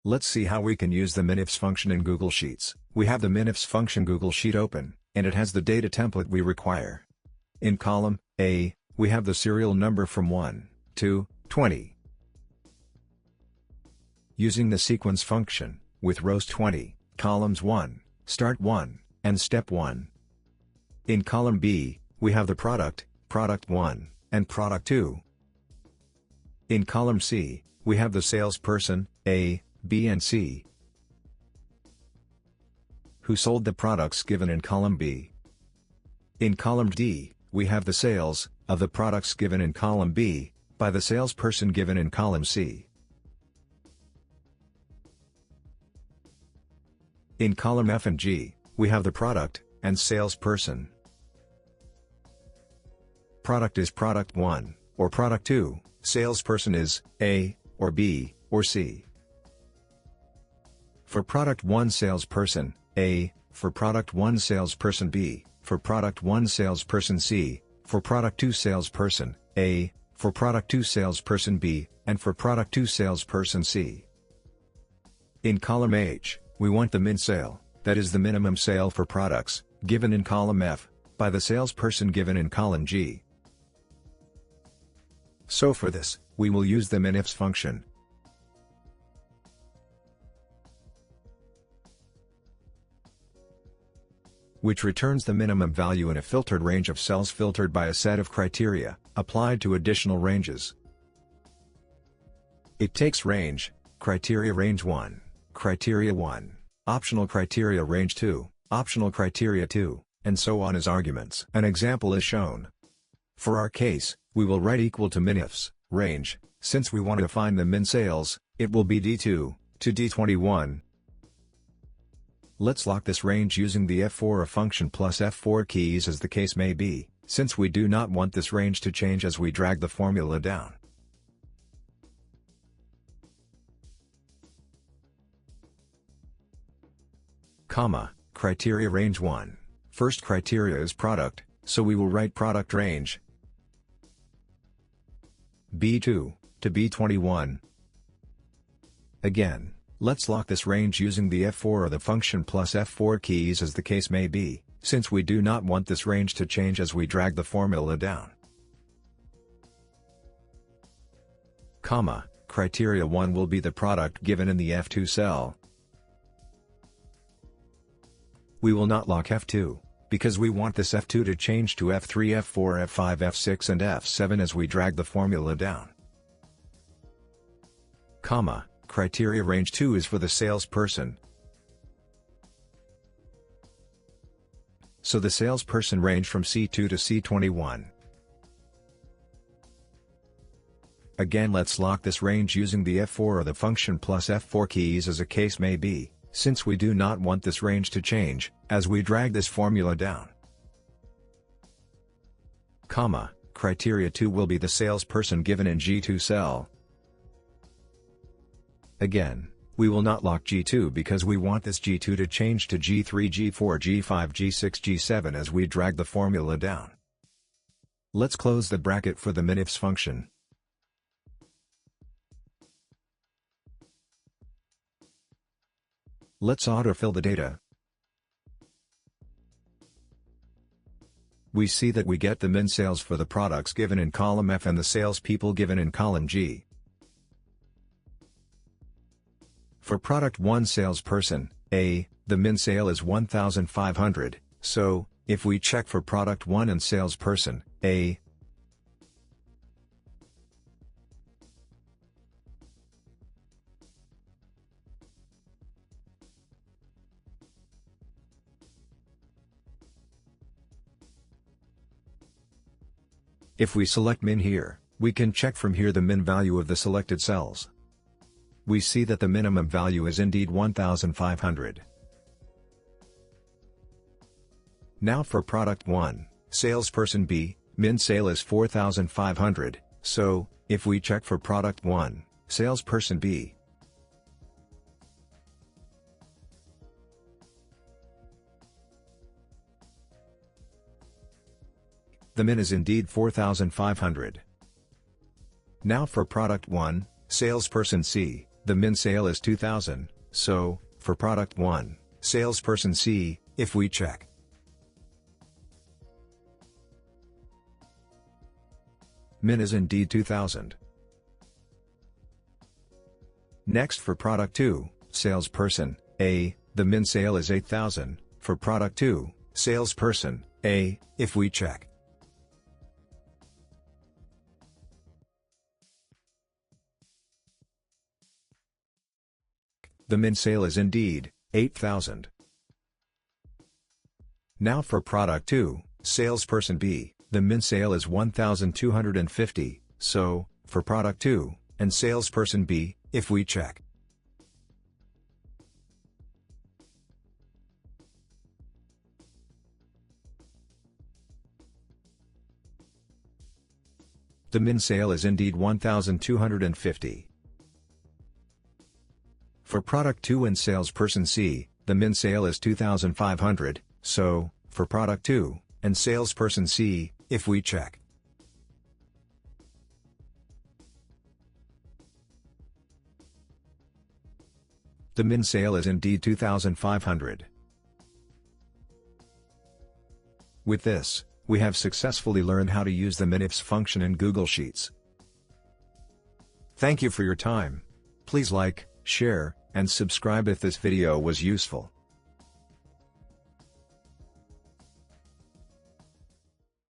Let's see how we can use the MINIFS function in Google Sheets. We have the MINIFS function Google Sheet open, and it has the data template we require. In column A, we have the serial number from 1 to 20. Using the sequence function, with rows 20, columns 1, start 1, and step 1. In column B, we have the product, product 1, and product 2. In column C, we have the salesperson, A, B and C, who sold the products given in column B. In column D, we have the sales of the products given in column B by the salesperson given in column C. In column F and G, we have the product and salesperson. Product is product 1 or product 2, salesperson is A or B or C. For product 1 salesperson, A, for product 1 salesperson B, for product 1 salesperson C, for product 2 salesperson, A, for product 2 salesperson B, and for product 2 salesperson C. In column H, we want the min sale, that is the minimum sale for products, given in column F, by the salesperson given in column G. So for this, we will use the MINIFS function, which returns the minimum value in a filtered range of cells filtered by a set of criteria, applied to additional ranges. It takes range, criteria range 1, criteria 1, optional criteria range 2, optional criteria 2, and so on as arguments. An example is shown. For our case, we will write equal to MINIFS, range, since we want to find the min sales, it will be D2 to D21. Let's lock this range using the F4 function plus F4 keys as the case may be, since we do not want this range to change as we drag the formula down. Comma, criteria range 1. First criteria is product, so we will write product range B2 to B21. Again, let's lock this range using the F4 or the function plus F4 keys as the case may be, since we do not want this range to change as we drag the formula down. Comma, criteria 1 will be the product given in the F2 cell. We will not lock F2, because we want this F2 to change to F3, F4, F5, F6 and F7 as we drag the formula down. Comma, criteria range 2 is for the salesperson. So the salesperson range from C2 to C21. Again, let's lock this range using the F4 or the function plus F4 keys as a case may be, since we do not want this range to change, as we drag this formula down. Comma, criteria 2 will be the salesperson given in G2 cell. Again, we will not lock G2 because we want this G2 to change to G3, G4, G5, G6, G7 as we drag the formula down. Let's close the bracket for the MINIFS function. Let's autofill the data. We see that we get the min sales for the products given in column F and the salespeople given in column G. For product 1 salesperson, A, the min sale is 1,500, so, if we check for product 1 and salesperson, A, if we select min here, we can check from here the min value of the selected cells. We see that the minimum value is indeed 1,500. Now for product 1, salesperson B, min sale is 4,500, so, if we check for product 1, salesperson B, the min is indeed 4,500. Now for product 1, salesperson C, the min sale is 2000, so, for product 1, salesperson C, if we check. Min is indeed 2000. Next for product 2, salesperson A, the min sale is 8000, for product 2, salesperson A, if we check. The min sale is indeed 8000. Now for product 2, salesperson B, the min sale is 1250, so, for product 2, and salesperson B, if we check. The min sale is indeed 1250. For product 2 and salesperson C, the min sale is 2500, so, for product 2, and salesperson C, if we check. The min sale is indeed 2500. With this, we have successfully learned how to use the MINIFS function in Google Sheets. Thank you for your time. Please like, share, and subscribe if this video was useful.